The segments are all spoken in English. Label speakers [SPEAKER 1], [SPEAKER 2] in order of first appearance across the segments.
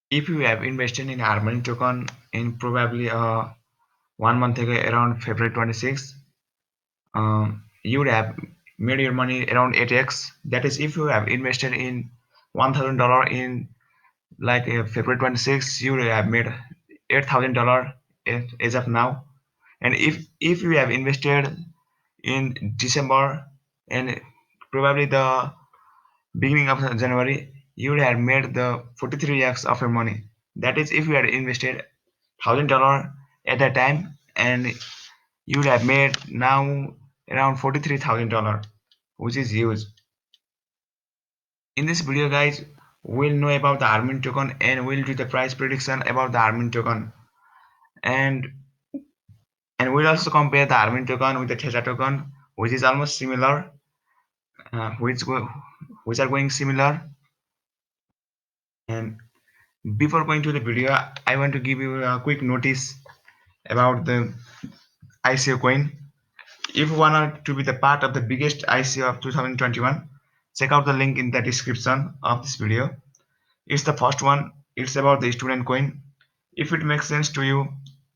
[SPEAKER 1] If you have invested in Harmony token in probably 1 month ago around February 26th, you would have made your money around 8x. That is, if you have invested in $1,000 in like February 26th, you would have made $8,000 as of now. And if you have invested in December and probably the beginning of January, you would have made the 43x of your money. That is, if you had invested $1,000 at that time, and you would have made now around $43,000, which is huge. In this video, guys, we'll know about the Harmony token and we'll do the price prediction about the Harmony token, and we'll also compare the Harmony token with the Theta token, which is almost similar, which are going similar. And before going to the video, I want to give you a quick notice about the ICO coin. If you want to be the part of the biggest ICO of 2021, check out the link in the description of this video. It's the first one. It's about the student coin. If it makes sense to you,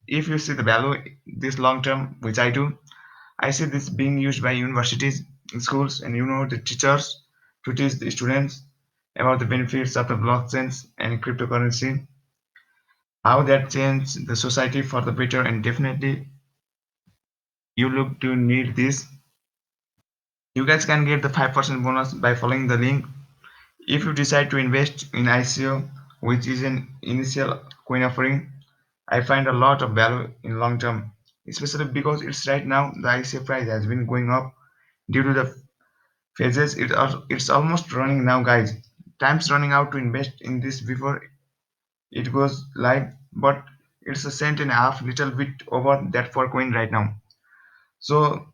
[SPEAKER 1] if you see the value this long term, which I do, I see this being used by universities, schools, and the teachers to teach the students about the benefits of the blockchains and cryptocurrency, how that changed the society for the better, and definitely you look to need this. You guys can get the 5% bonus by following the link. If you decide to invest in ICO, which is an initial coin offering, I find a lot of value in long term, especially because it's right now the ICO price has been going up due to the phases. It's almost running now, guys. Time's running out to invest in this before it goes live, but it's a cent and a half, little bit over that for coin right now. So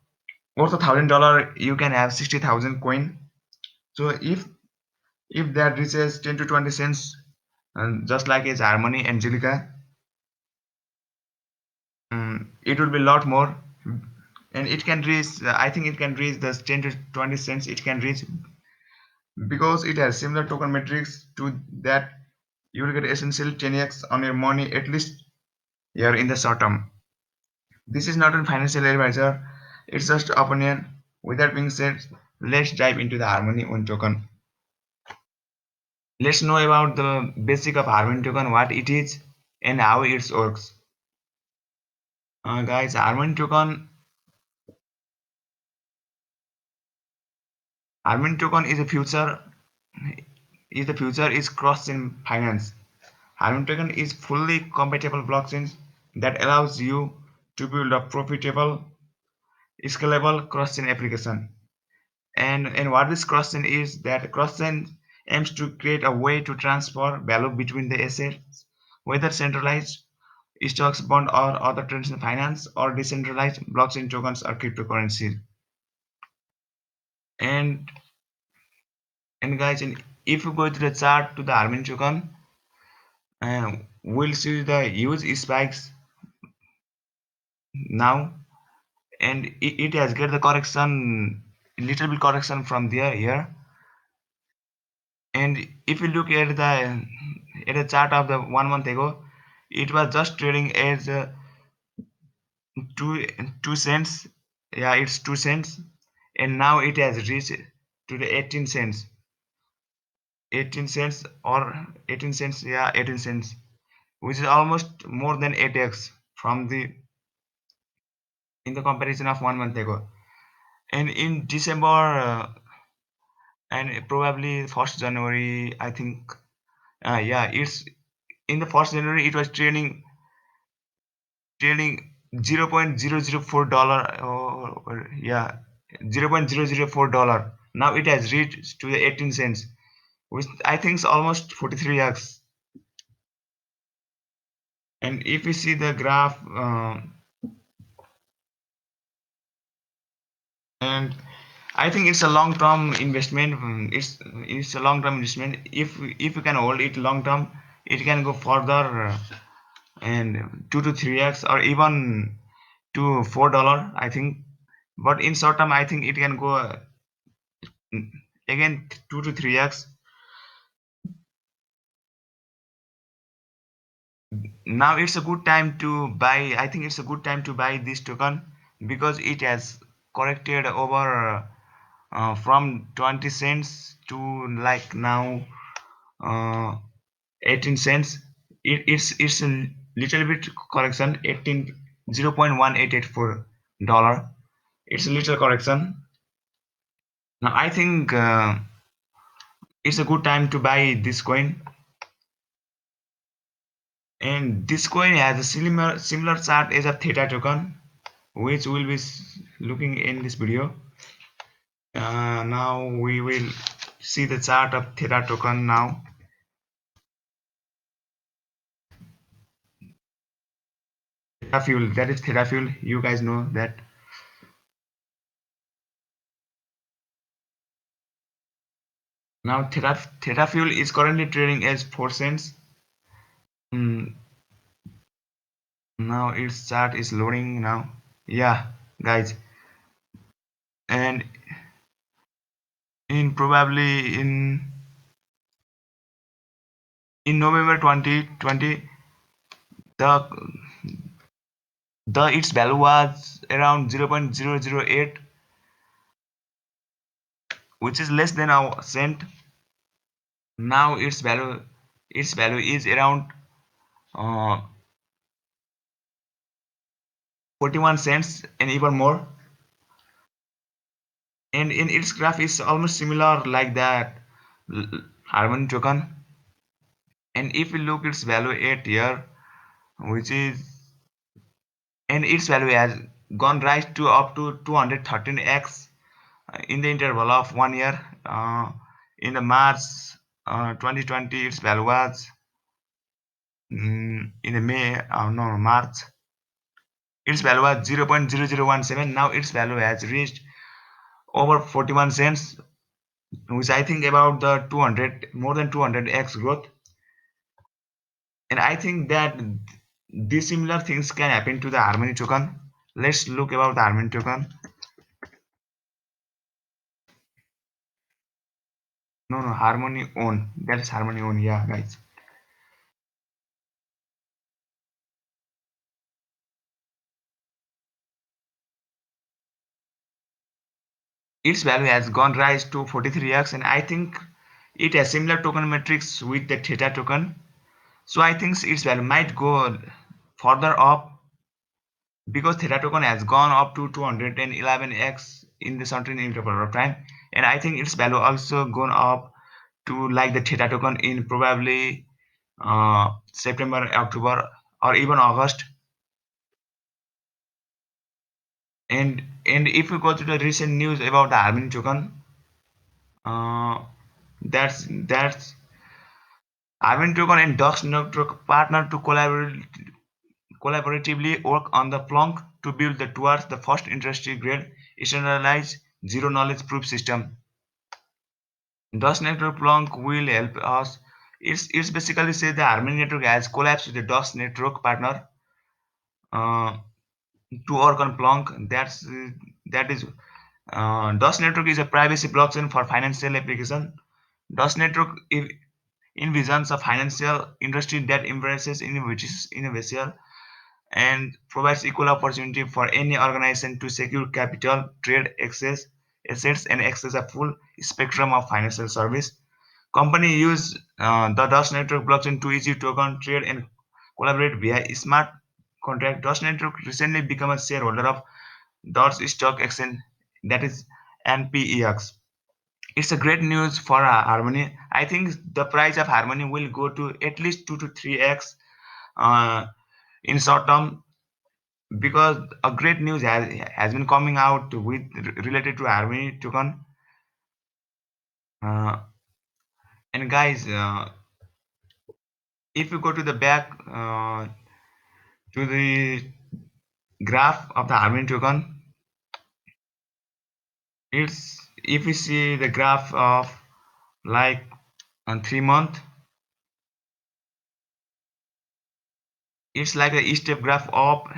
[SPEAKER 1] worth $1,000, you can have 60,000 coin. So if that reaches 10 to 20 cents, just like its Harmony Angelica, it will be a lot more, and it can reach. I think it can reach the 10 to 20 cents. It can reach because it has similar token metrics to that. You will get essentially 10x on your money at least here in the short term. This is not a financial advisor. It's just opinion. With that being said, let's dive into the Harmony One token. Let's know about the basic of Harmony token, what it is and how it works. Guys, Harmony token is cross-chain finance. Harmony token is fully compatible blockchain that allows you to build a profitable, scalable cross-chain application. And what this cross-chain is, that cross-chain aims to create a way to transfer value between the assets, whether centralized stocks, bond, or other traditional finance, or decentralized blockchain tokens or cryptocurrency. And guys, if you go to the chart to the Harmony token, we'll see the huge spikes now, and it has get the correction, little bit correction from there here. And if you look at the chart of the 1 month ago, it was just trading as two 2 cents. Yeah, it's 2 cents, and now it has reached to the 18 cents. 18 cents or 18 cents, yeah, 18 cents, which is almost more than 8x from the in the comparison of 1 month ago. And in December, and probably 1st January, I think, yeah, it's in the 1st January it was trading $0.004, or yeah, $0.004. Now it has reached to the 18 cents, which I think is almost 43x. And if you see the graph, and I think it's a long-term investment. It's a long-term investment. If you can hold it long-term, it can go further, and 2 to 3x, or even to $4, I think. But in short term, I think it can go again 2 to 3x. now it's a good time to buy. I think it's a good time to buy this token because it has corrected over from 20 cents to like now uh, 18 cents. It's a little bit correction, 18 $0.1884. It's a little correction. Now I think it's a good time to buy this coin, and this coin has a similar chart as a theta token, which we'll be looking in this video. Now we will see the chart of theta token now. Theta fuel, that is theta fuel, you guys know that. Now theta fuel is currently trading as 4 cents. Mm, now its chart is loading now. Yeah, guys, and in probably in November 2020, the the its value was around 0.008, which is less than a cent. Now its value is around uh, 41 cents and even more. And in its graph is almost similar like that Harmony token. And if we look its value at here, which is, and its value has gone rise to up to 213x in the interval of 1 year. In the March 2020, its value was in the May, no, March, its value was 0.0017. Now its value has reached over 41 cents, which I think about the 200, more than 200x growth. And I think that these similar things can happen to the Harmony token. Let's look about the Harmony token. No, Harmony own. That's Harmony own. Yeah, guys. Its value has gone rise to 43x, and I think it has similar token metrics with the Theta token. So I think its value might go further up because Theta token has gone up to 211x in the certain interval of time, and I think its value also gone up to like the Theta token in probably September, October, or even August. And if you go to the recent news about the Harmony token, uh, that's Harmony token and Dux Network partner to collaboratively work on the Plonk to build the towards the first industry-grade standardized zero-knowledge proof system. Dust Network Plonk will help us. It's basically say the Harmony network has collapsed with the Dust Network partner uh, to work on Plonk. That is Dust Network is a privacy blockchain for financial application. Dust Network envisions a financial industry that embraces innovation and provides equal opportunity for any organization to secure capital, trade, access assets, and access a full spectrum of financial service. Company use the Dust Network blockchain to issue token, trade, and collaborate via smart contract. Dust Network recently became a shareholder of Dust Stock Exchange, that is NPEX. It's a great news for Harmony. I think the price of Harmony will go to at least 2 to 3x in short term because a great news has been coming out with related to Harmony token. Uh, and guys, if you go to the back to the graph of the Harmony token, it's if you see the graph of like on 3 month, it's like a step graph up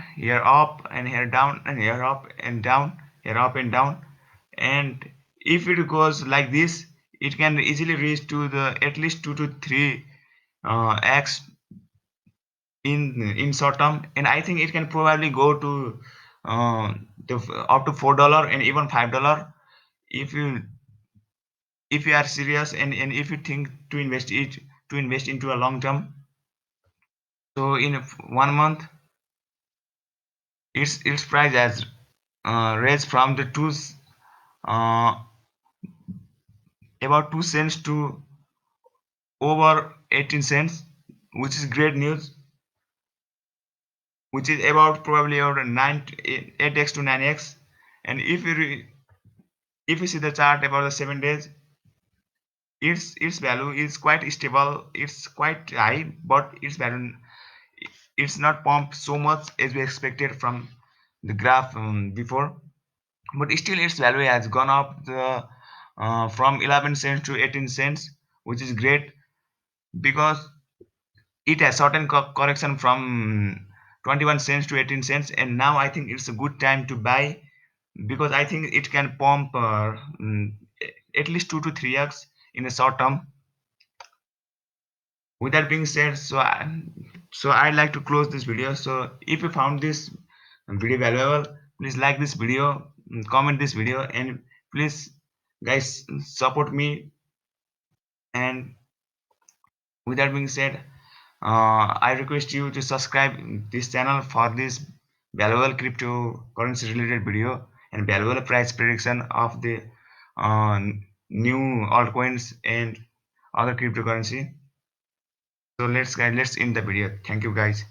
[SPEAKER 1] and here down and here up and down, here up and down. And if it goes like this, it can easily reach to the at least 2 to 3 x in short term, and I think it can probably go to the up to $4 and even $5 if you are serious, and if you think to invest into a long term. So in 1 month, its price has raised from the two uh, about 2 cents to over 18 cents, which is great news, which is about probably over 8x to 9x. And if you see the chart about the 7 days, its value is quite stable, it's quite high, but its value, it's not pumped so much as we expected from the graph before, but still its value has gone up from 11 cents to 18 cents, which is great because it has certain correction from 21 cents to 18 cents, and now I think it's a good time to buy because I think it can pump at least 2 to 3x in the short term. With that being said, so I'd like to close this video. So if you found this video valuable, please like this video, comment this video, and please guys support me. And with that being said, I request you to subscribe this channel for this valuable cryptocurrency related video and valuable price prediction of the uh, new altcoins and other cryptocurrency. So let's end the video. Thank you guys.